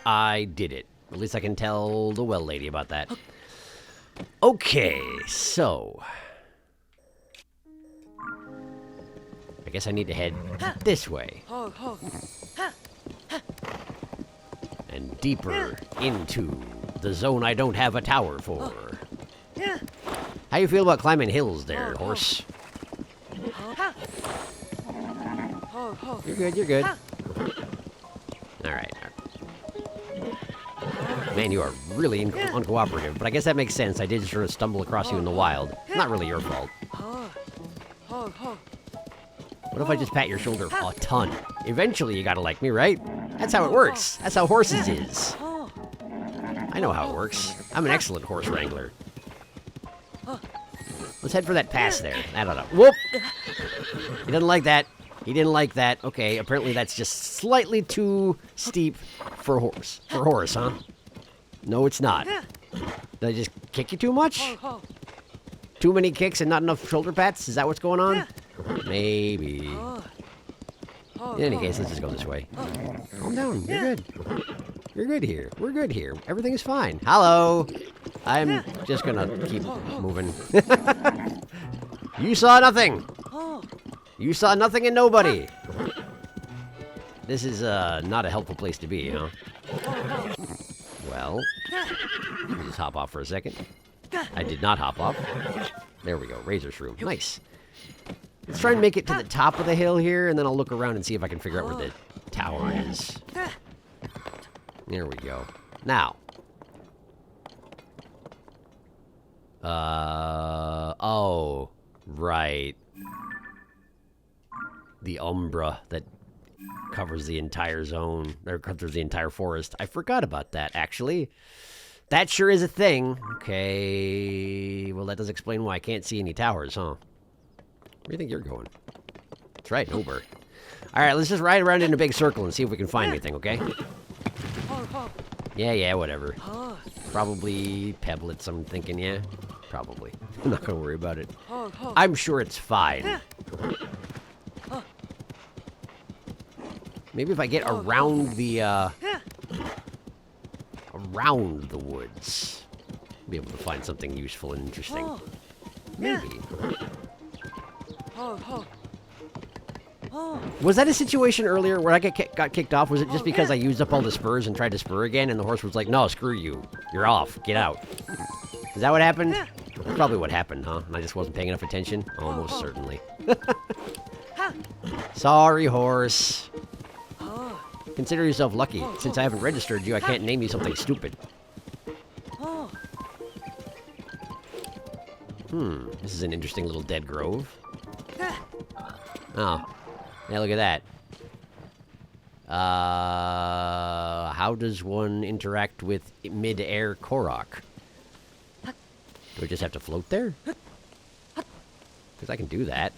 I did it. At least I can tell the well lady about that. Okay, so... I guess I need to head this way. And deeper into the zone I don't have a tower for. How you feel about climbing hills there, horse? You're good, you're good. Alright. Man, you are really uncooperative, but I guess that makes sense. I did sort of stumble across you in the wild. Not really your fault. What if I just pat your shoulder a ton? Eventually you gotta like me, right? That's how it works. That's how horses is. I know how it works. I'm an excellent horse wrangler. Let's head for that pass there. I don't know. Whoop! He doesn't like that. He didn't like that. Okay, apparently that's just slightly too steep for a horse. For a horse, huh? No, it's not. Did I just kick you too much? Too many kicks and not enough shoulder pats? Is that what's going on? Maybe. In any case, let's just go this way. Calm down. You're good. You're good here. We're good here. Everything is fine. Hello. I'm just gonna keep moving. You saw nothing. You saw nothing and nobody. This is not a helpful place to be, huh? Well, let me just hop off for a second. I did not hop off. There we go. Razor shroom. Nice. Let's try and make it to the top of the hill here, and then I'll look around and see if I can figure out where the tower is. There we go. Now. Oh, right. The umbra that covers the entire zone, or covers the entire forest. I forgot about that, actually. That sure is a thing. Okay, well, that does explain why I can't see any towers, huh? Where do you think you're going? That's right, Uber. All right, let's just ride around in a big circle and see if we can find anything, okay? Yeah, whatever. Probably pebblets, I'm thinking, yeah? Probably. I'm not gonna worry about it. I'm sure it's fine. Maybe if I get around the, around the woods, I'll be able to find something useful and interesting. Maybe. Was that a situation earlier where I got kicked off? Was it just because I used up all the spurs and tried to spur again, and the horse was like, no, screw you. You're off. Get out. Is that what happened? That's probably what happened, huh? And I just wasn't paying enough attention? Almost certainly. Sorry, horse. Consider yourself lucky. Since I haven't registered you, I can't name you something stupid. This is an interesting little dead grove. Oh. Yeah, look at that. How does one interact with mid-air Korok? Do I just have to float there? Because I can do that.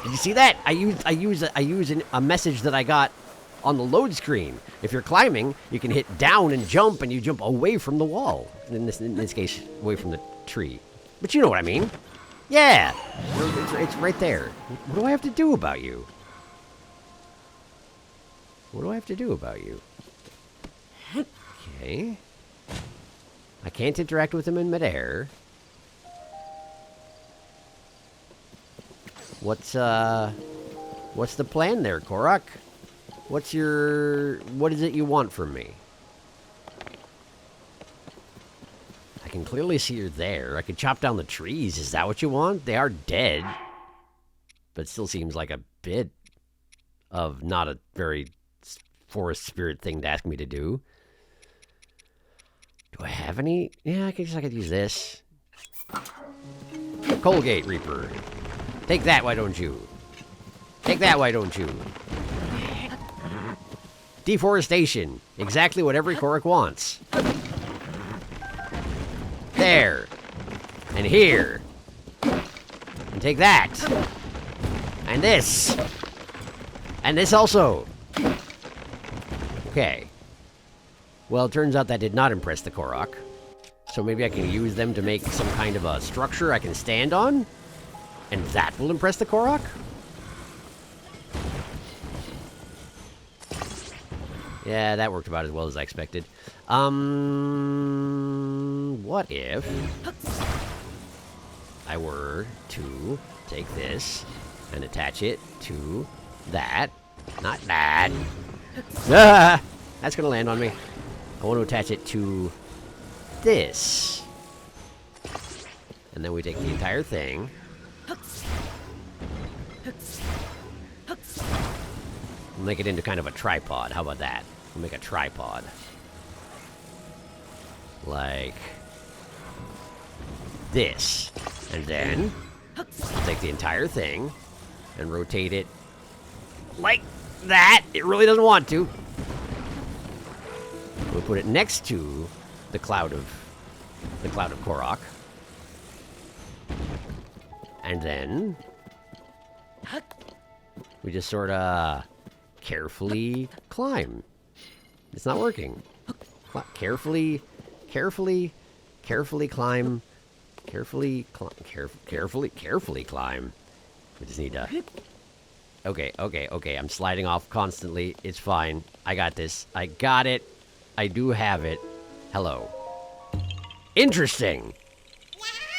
Did you see that? I use a message that I got on the load screen. If you're climbing, you can hit down and you jump away from the wall. In this case, away from the tree. But you know what I mean. Yeah, it's right there. What do I have to do about you? What do I have to do about you? Okay. I can't interact with him in midair. What's the plan there, Korok? What is it you want from me? I can clearly see you're there. I could chop down the trees. Is that what you want? They are dead. But it still seems like a bit of not a very forest spirit thing to ask me to do. Do I have any? Yeah, I guess I could use this. Colgate Reaper. Take that, why don't you? Take that, why don't you? Deforestation. Exactly what every Korok wants. There. And here. And take that. And this. And this also. Okay. Well, it turns out that did not impress the Korok. So maybe I can use them to make some kind of a structure I can stand on? And that will impress the Korok? Yeah, that worked about as well as I expected. What if I were to take this and attach it to that? Not that. Ah, that's gonna land on me. I want to attach it to this. And then we take the entire thing. We'll make it into kind of a tripod. How about that? We'll make a tripod. Like this. And then we'll take the entire thing and rotate it like that. It really doesn't want to. We'll put it next to the cloud of Korok. And then we just sort of carefully climb. It's not working. Carefully climb. Carefully climb. We just need to... Okay. I'm sliding off constantly. It's fine. I got this. I got it. I do have it. Hello. Interesting.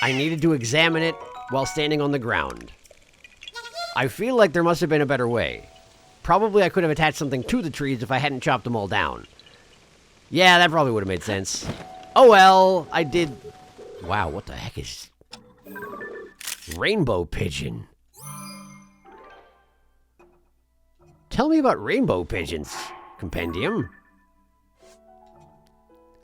I needed to examine it while standing on the ground. I feel like there must have been a better way. Probably I could have attached something to the trees if I hadn't chopped them all down. Yeah, that probably would have made sense. Oh well, I did... Wow, what the heck is... Rainbow pigeon. Tell me about rainbow pigeons, compendium.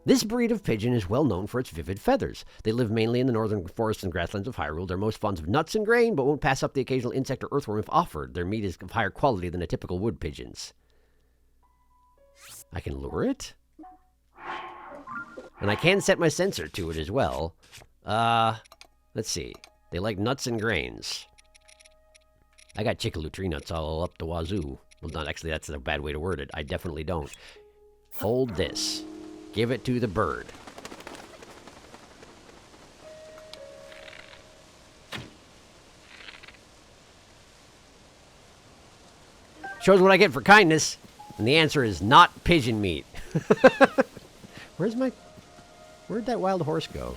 This breed of pigeon is well known for its vivid feathers. They live mainly in the northern forests and grasslands of Hyrule. They're most fond of nuts and grain, but won't pass up the occasional insect or earthworm if offered. Their meat is of higher quality than a typical wood pigeon's. I can lure it? And I can set my sensor to it as well. Let's see. They like nuts and grains. I got chickaloo tree nuts all up the wazoo. Well, not actually, that's a bad way to word it. I definitely don't. Hold this. Give it to the bird. Shows what I get for kindness. And the answer is not pigeon meat. Where'd that wild horse go?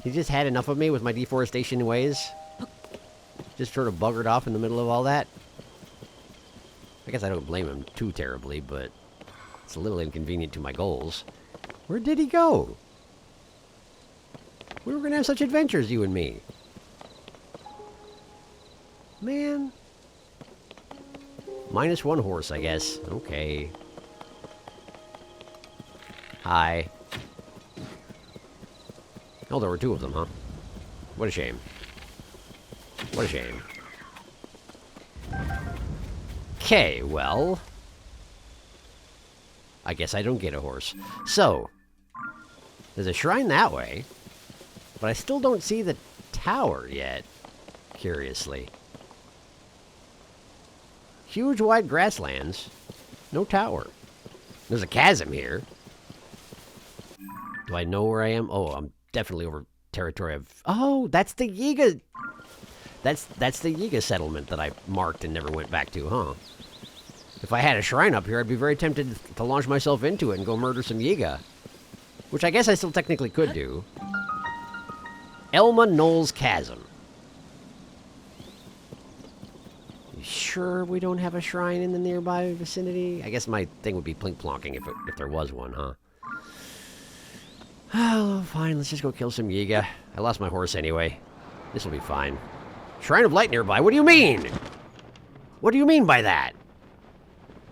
He just had enough of me with my deforestation ways. Just sort of buggered off in the middle of all that. I guess I don't blame him too terribly, but it's a little inconvenient to my goals. Where did he go? We were going to have such adventures, you and me. Man. -1 horse, I guess. Okay. Hi. Oh, there were 2 of them, huh? What a shame. What a shame. Okay, well... I guess I don't get a horse. So, there's a shrine that way, but I still don't see the tower yet, curiously. Huge wide grasslands, no tower. There's a chasm here. Do I know where I am? Oh, I'm definitely over territory of... Oh, that's the Yiga... That's the Yiga settlement that I marked and never went back to, huh? If I had a shrine up here, I'd be very tempted to launch myself into it and go murder some Yiga. Which I guess I still technically could do. Elma Knowles Chasm. You sure we don't have a shrine in the nearby vicinity? I guess my thing would be plink-plonking if there was one, huh? Oh, fine, let's just go kill some Yiga. I lost my horse anyway. This will be fine. Shrine of Light nearby? What do you mean? What do you mean by that?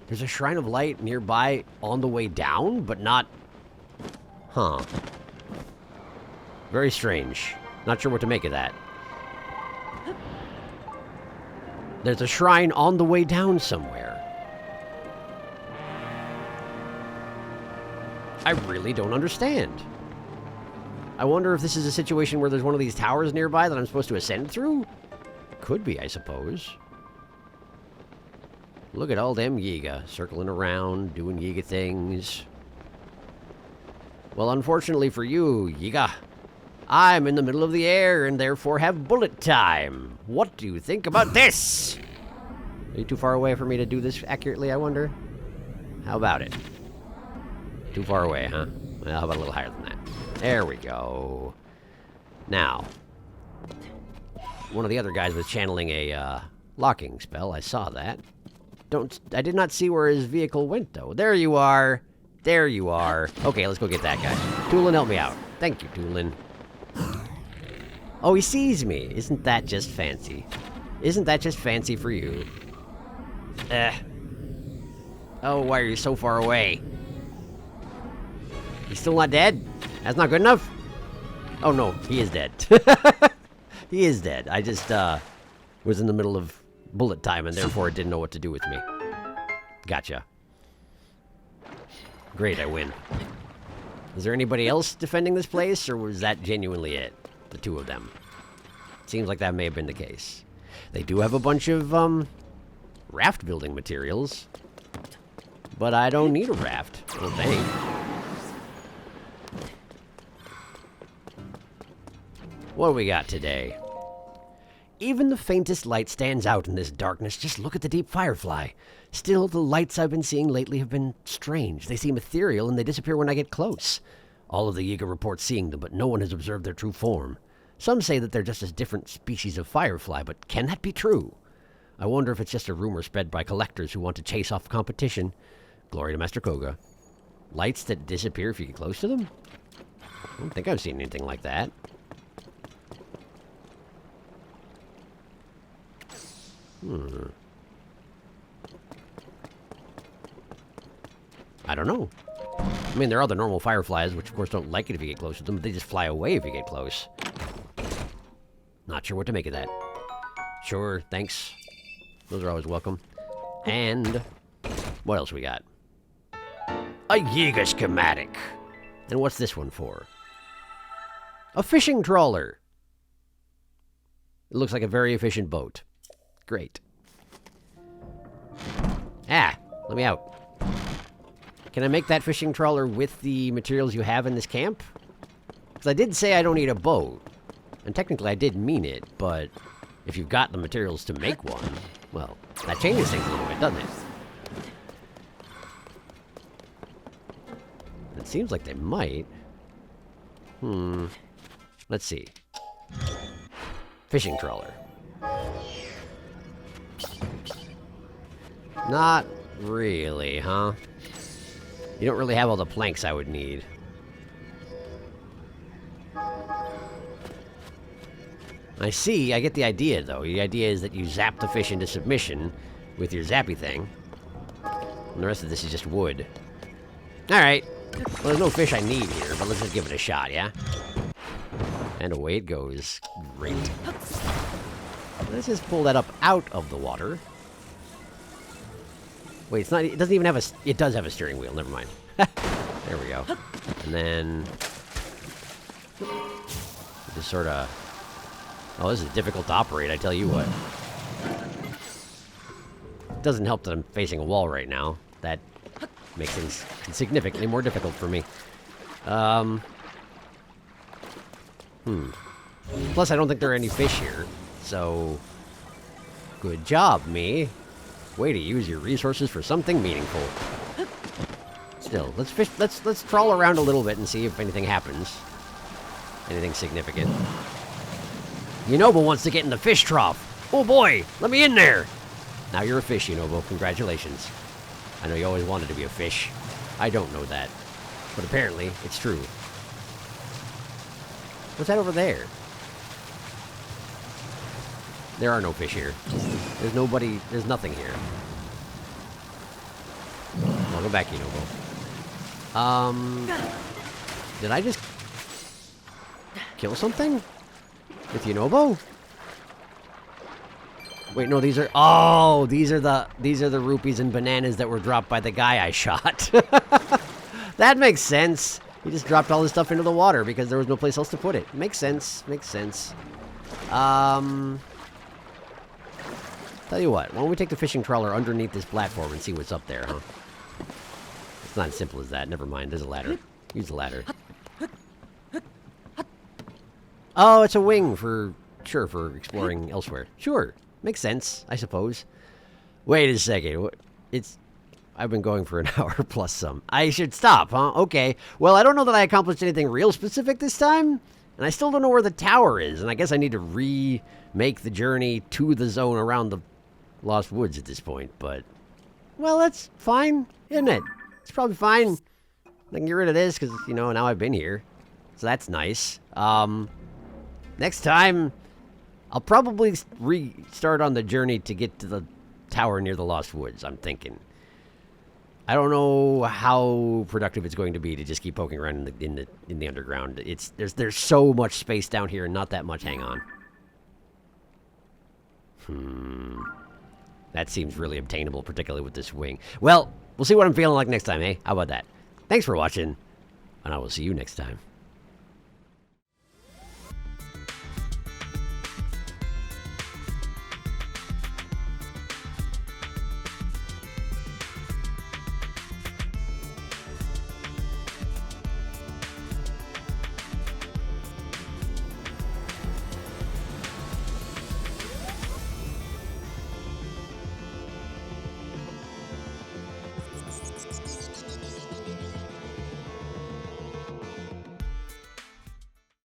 There's a Shrine of Light nearby on the way down, but not... Huh. Very strange. Not sure what to make of that. There's a shrine on the way down somewhere. I really don't understand. I wonder if this is a situation where there's one of these towers nearby that I'm supposed to ascend through? Could be, I suppose. Look at all them Yiga, circling around, doing Yiga things. Well, unfortunately for you, Yiga, I'm in the middle of the air and therefore have bullet time. What do you think about this? Are you too far away for me to do this accurately, I wonder? How about it? Too far away, huh? Well, how about a little higher than that? There we go. Now, one of the other guys was channeling a locking spell. I saw that. I did not see where his vehicle went, though. There you are. There you are. Okay, let's go get that guy. Tulin, help me out. Thank you, Tulin. Oh, he sees me. Isn't that just fancy? Isn't that just fancy for you? Oh, why are you so far away? He's still not dead? That's not good enough? Oh, no, he is dead. He is dead. I just, was in the middle of bullet time and therefore it didn't know what to do with me. Gotcha. Great, I win. Is there anybody else defending this place, or was that genuinely it? The 2 of them. seems like that may have been the case. They do have a bunch of, raft building materials. But I don't need a raft, I don't think. What do we got today? Even the faintest light stands out in this darkness. Just look at the deep firefly. Still, the lights I've been seeing lately have been strange. They seem ethereal and they disappear when I get close. All of the Yiga report seeing them, but no one has observed their true form. Some say that they're just a different species of firefly, but can that be true? I wonder if it's just a rumor spread by collectors who want to chase off competition. Glory to Master Koga. Lights that disappear if you get close to them? I don't think I've seen anything like that. I don't know. I mean, there are other normal fireflies, which of course don't like it if you get close to them, but they just fly away if you get close. Not sure what to make of that. Sure, thanks. Those are always welcome. And what else we got? A Yiga schematic. And what's this one for? A fishing trawler. It looks like a very efficient boat. Great. Ah, let me out. Can I make that fishing trawler with the materials you have in this camp? Because I did say I don't need a boat. And technically I did mean it, but if you've got the materials to make one, well, that changes things a little bit, doesn't it? It seems like they might. Let's see. Fishing trawler. Not really, huh? You don't really have all the planks I would need. I see, I get the idea, though. The idea is that you zap the fish into submission with your zappy thing. And the rest of this is just wood. Alright. Well, there's no fish I need here, but let's just give it a shot, yeah? And away it goes. Great. Let's just pull that up out of the water. Wait, it's not, it doesn't even have a, it does have a steering wheel, never mind. There we go. And then, just sort of, oh, this is difficult to operate, I tell you what. It doesn't help that I'm facing a wall right now. That makes things significantly more difficult for me. Plus, I don't think there are any fish here, so good job, me. Way to use your resources for something meaningful. Still, let's fish. Let's trawl around a little bit and see if anything happens. Anything significant. Yunobo wants to get in the fish trough. Oh boy, let me in there. Now you're a fish, Yunobo. Congratulations. I know you always wanted to be a fish. I don't know that, but apparently it's true. What's that over there? There are no fish here. There's nobody, there's nothing here. I'll go back, Yunobo. Did I just kill something? With Yunobo? Wait, no, these are, oh, these are the rupees and bananas that were dropped by the guy I shot. That makes sense. He just dropped all his stuff into the water because there was no place else to put it. Makes sense, makes sense. Tell you what, why don't we take the fishing trawler underneath this platform and see what's up there, huh? It's not as simple as that. Never mind, there's a ladder. Use the ladder. Oh, it's a wing for, sure, for exploring elsewhere. Sure, makes sense, I suppose. Wait a second, I've been going for an hour plus some. I should stop, huh? Okay. Well, I don't know that I accomplished anything real specific this time. And I still don't know where the tower is. And I guess I need to remake the journey to the zone around the Lost Woods at this point. But, well, that's fine, isn't it? It's probably fine. I can get rid of this because, you know, now I've been here. So that's nice. Next time, I'll probably restart on the journey to get to the tower near the Lost Woods, I'm thinking. I don't know how productive it's going to be to just keep poking around in the underground. There's so much space down here and not that much. Hang on. That seems really obtainable, particularly with this wing. Well, we'll see what I'm feeling like next time, eh? How about that? Thanks for watching, and I will see you next time.